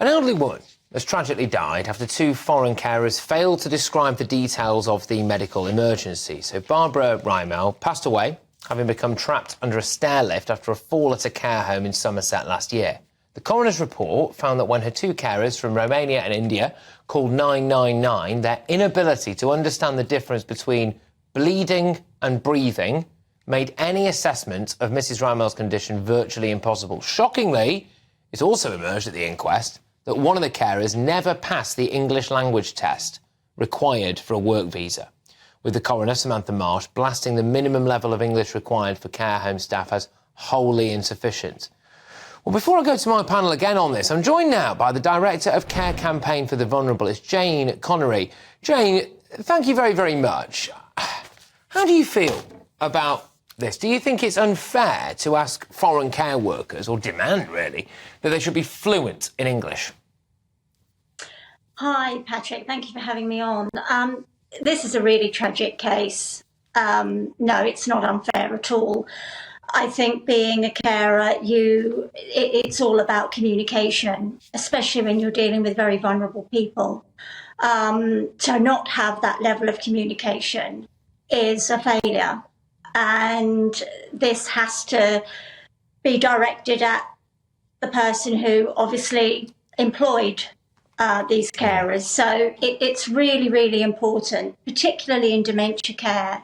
An elderly woman has tragically died after two foreign carers failed to describe the details of the medical emergency. So Barbara Rymel passed away, having become trapped under a stair lift after a fall at a care home in Somerset last year. The coroner's report found that when her two carers from Romania and India called 999, their inability to understand the difference between bleeding and breathing made any assessment of Mrs Rymel's condition virtually impossible. Shockingly, it's also emerged at the inquest that one of the carers never passed the English language test required for a work visa, with the coroner, Samantha Marsh, blasting the minimum level of English required for care home staff as wholly insufficient. Well, before I go to my panel again on this, I'm joined now by the Director of Care Campaign for the Vulnerable. It's Jane Connery. Jane, thank you very, very much. How do you feel about this? Do you think it's unfair to ask foreign care workers, or demand really, that they should be fluent in English? Hi, Patrick. Thank you for having me on. This is a really tragic case. No, it's not unfair at all. I think being a carer, it's all about communication, especially when you're dealing with very vulnerable people. To not have that level of communication is a failure. And this has to be directed at the person who obviously employed these carers. So it's really, really important, particularly in dementia care,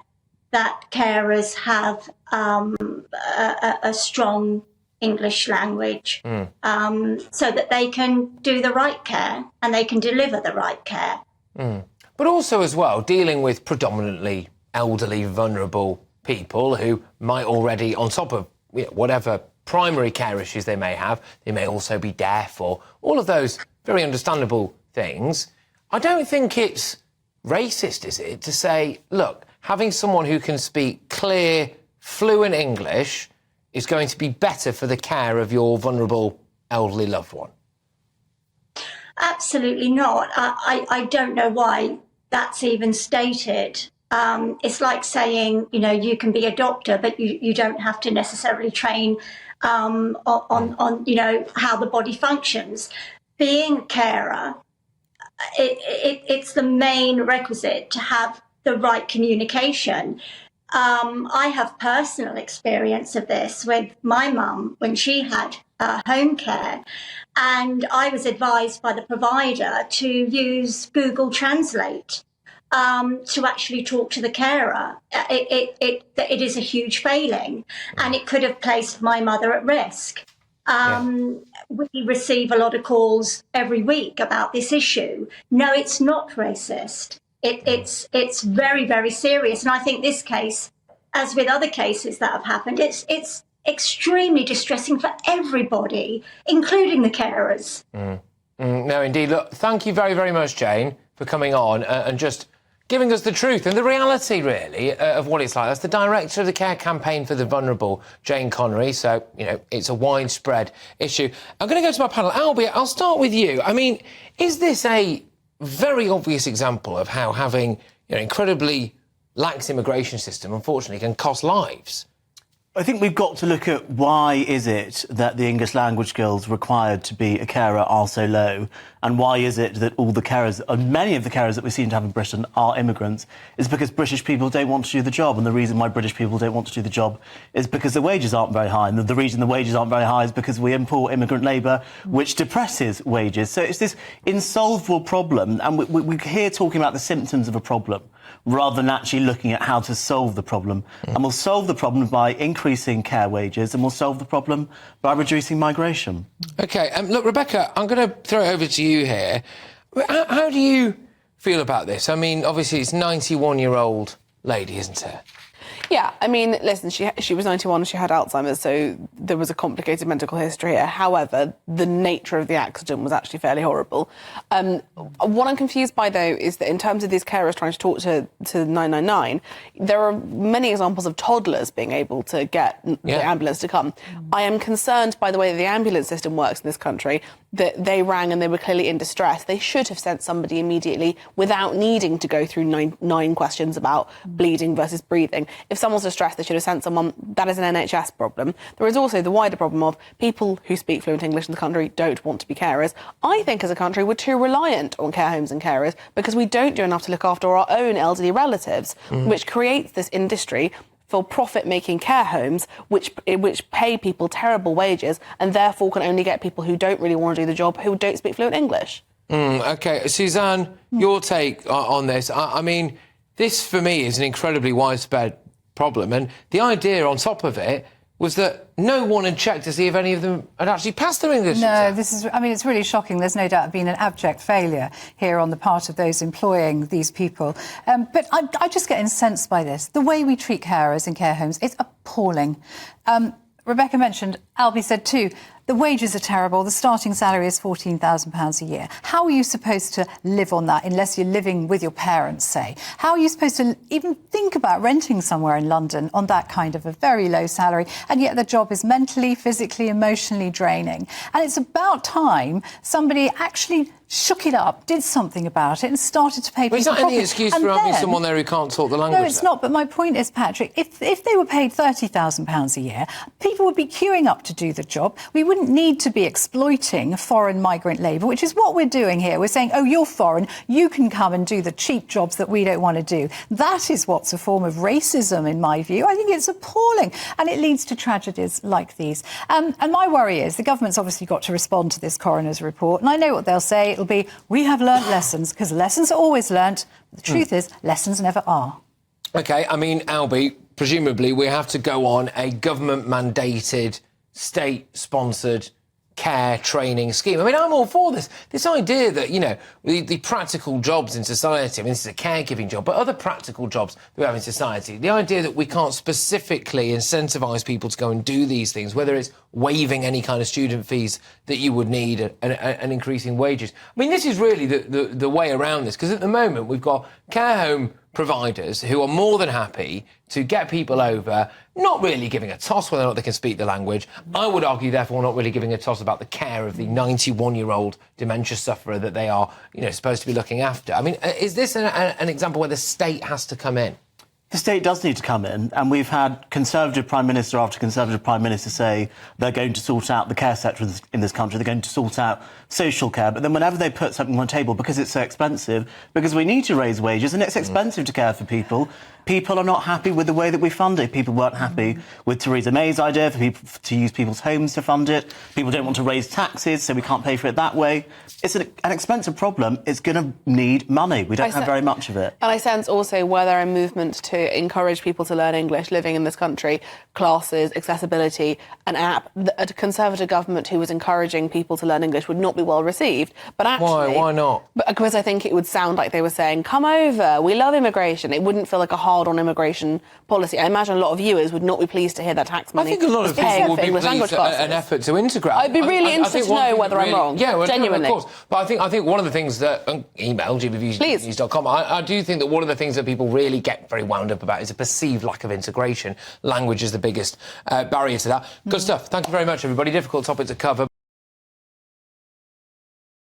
that carers have a strong English language so that they can do the right care and they can deliver the right care. But also as well, dealing with predominantly elderly, vulnerable people who might already, on top of whatever primary care issues they may have, they may also be deaf or all of those very understandable things. I don't think it's racist, is it, to say, look, having someone who can speak clear, fluent English is going to be better for the care of your vulnerable elderly loved one? Absolutely not. I don't know why that's even stated. It's like saying, you can be a doctor, but you don't have to necessarily train on how the body functions. Being a carer, it's the main requisite to have the right communication. I have personal experience of this with my mum when she had home care, and I was advised by the provider to use Google Translate to actually talk to the carer. It is a huge failing, and it could have placed my mother at risk. We receive a lot of calls every week about this issue. No, it's not racist. It's very, very serious. And I think this case, as with other cases that have happened, it's extremely distressing for everybody, including the carers. No, indeed. Look, thank you very, very much, Jane, for coming on and just giving us the truth and the reality, really, of what it's like. That's the Director of the Care Campaign for the Vulnerable, Jane Connery. So, it's a widespread issue. I'm going to go to my panel. Albie, I'll start with you. I mean, is this a very obvious example of how having incredibly lax immigration system, unfortunately, can cost lives? I think we've got to look at why is it that the English language skills required to be a carer are so low, and why is it that all the carers, many of the carers that we seem to have in Britain are immigrants. Is because British people don't want to do the job, and the reason why British people don't want to do the job is because the wages aren't very high, and the reason the wages aren't very high is because we import immigrant labour, which depresses wages. So it's this insolvable problem, and we're here talking about the symptoms of a problem rather than actually looking at how to solve the problem. And we'll solve the problem by increasing care wages, and we'll solve the problem by reducing migration. OK, look, Rebecca, I'm going to throw it over to you here. How do you feel about this? I mean, obviously, it's a 91-year-old lady, isn't it? Yeah, I mean, listen, she was 91 and she had Alzheimer's, so there was a complicated medical history here. However, the nature of the accident was actually fairly horrible. What I'm confused by, though, is that in terms of these carers trying to talk to 999, there are many examples of toddlers being able to get the ambulance to come. I am concerned by the way that the ambulance system works in this country, that they rang and they were clearly in distress. They should have sent somebody immediately without needing to go through nine questions about bleeding versus breathing. If if someone's distressed, they should have sent someone. That is an NHS problem. There is also the wider problem of people who speak fluent English in the country don't want to be carers. I think as a country we're too reliant on care homes and carers because we don't do enough to look after our own elderly relatives, which creates this industry for profit-making care homes, which pay people terrible wages and therefore can only get people who don't really want to do the job, who don't speak fluent English. OK, Suzanne, your take on this. I mean, this, for me, is an incredibly widespread problem. And the idea on top of it was that no one had checked to see if any of them had actually passed their English exam. It's really shocking. There's no doubt been an abject failure here on the part of those employing these people. But I just get incensed by this. The way we treat carers in care homes, it's appalling. Rebecca mentioned, Albie said too, the wages are terrible. The starting salary is £14,000 a year. How are you supposed to live on that unless you're living with your parents, say? How are you supposed to even think about renting somewhere in London on that kind of a very low salary? And yet the job is mentally, physically, emotionally draining. And it's about time somebody actually shook it up, did something about it and started to pay people. But it's not any excuse for having someone there who can't talk the language. No, it's not. But my point is, Patrick, if they were paid £30,000 a year, people would be queuing up to do the job. We wouldn't need to be exploiting foreign migrant labour, which is what we're doing here. We're saying, oh, you're foreign, you can come and do the cheap jobs that we don't want to do. That is what's a form of racism, in my view. I think it's appalling, and it leads to tragedies like these. And my worry is the government's obviously got to respond to this coroner's report, and I know what they'll say. It'll be, we have learnt lessons, because lessons are always learnt. The truth is, lessons never are. OK, I mean, Albie, presumably we have to go on a government-mandated, state-sponsored care training scheme. I mean, I'm all for this. This idea that, you know, the practical jobs in society, I mean, this is a caregiving job, but other practical jobs that we have in society, the idea that we can't specifically incentivise people to go and do these things, whether it's waiving any kind of student fees that you would need and increasing wages. I mean, this is really the way around this, because at the moment we've got care home providers who are more than happy to get people over, not really giving a toss whether or not they can speak the language. I would argue, therefore, not really giving a toss about the care of the 91-year-old dementia sufferer that they are, you know, supposed to be looking after. I mean, is this an example where the state has to come in? The state does need to come in, and we've had Conservative Prime Minister after Conservative Prime Minister say they're going to sort out the care sector in this country, they're going to sort out social care, but then whenever they put something on the table, because it's so expensive, because we need to raise wages and it's expensive to care for people, people are not happy with the way that we fund it. People weren't happy with Theresa May's idea for people to use people's homes to fund it. People don't want to raise taxes, so we can't pay for it that way. It's an expensive problem. It's going to need money. We don't have very much of it. And I sense also where there are movements to encourage people to learn English living in this country, classes, accessibility, an app. A Conservative government who was encouraging people to learn English would not be well received. But actually... Why not? Because I think it would sound like they were saying, come over, we love immigration. It wouldn't feel like a hard-on immigration policy. I imagine a lot of viewers would not be pleased to hear that tax money. I think a lot of people would be pleased an effort to integrate. I'd be really interested to know whether I'm wrong. Yeah, well, genuinely. Of course. But I think one of the things that... email, gbnews.com. I do think that one of the things that people really get very wound up about is a perceived lack of integration. Language is the biggest barrier to that. Good stuff. Thank you very much, everybody. Difficult topic to cover.